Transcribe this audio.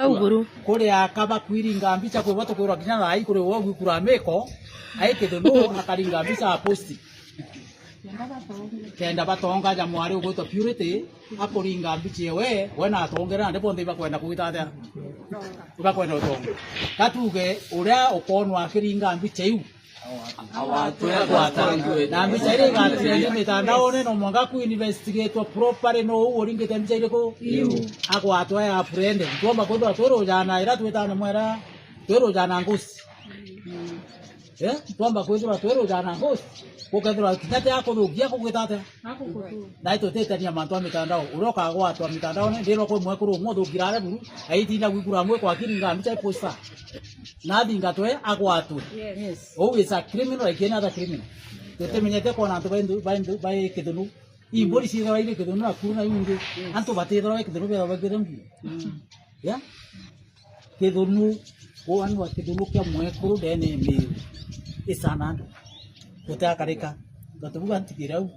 Kauguru. Kore akaba kwiringa mbica kwe watu kwa kinyana ai kore wogu kura meko ai kedono akaringa mbica posti. Kenda batonga ja mwari ugoto purity akoringa mbica we na atongera ndipo ndiba kwenda kuitate. Uba kwenda utonga. Katuge uria ukonwa akiringa mbica iu. Na mbica ile gatire mitandaone no mwanga ku investigate properly no uringite mbica ile ko agwatwa ya friend twomba kwenda twero jana ira twetana mwera twero jana ngusi twomba kwenda twero jana ngusi ukethira kitate yako rugia kugitate na ito tetania mantu mitandao uroka agwatwa mitandao ndiro ko mwekuru motho girare buru aitinda gwikura mwe kwa kiringa mbica posta na dinga twe agwatwe oh is a criminal like any other criminal temenyete kona antu bae kedunu imbori si raile kedunu akuna yunge antu batedro kedunu be bagedum ya kedunu o anu wa kedunu kya mwekuru dene mi isanando kutakareka gatubuga ntikirau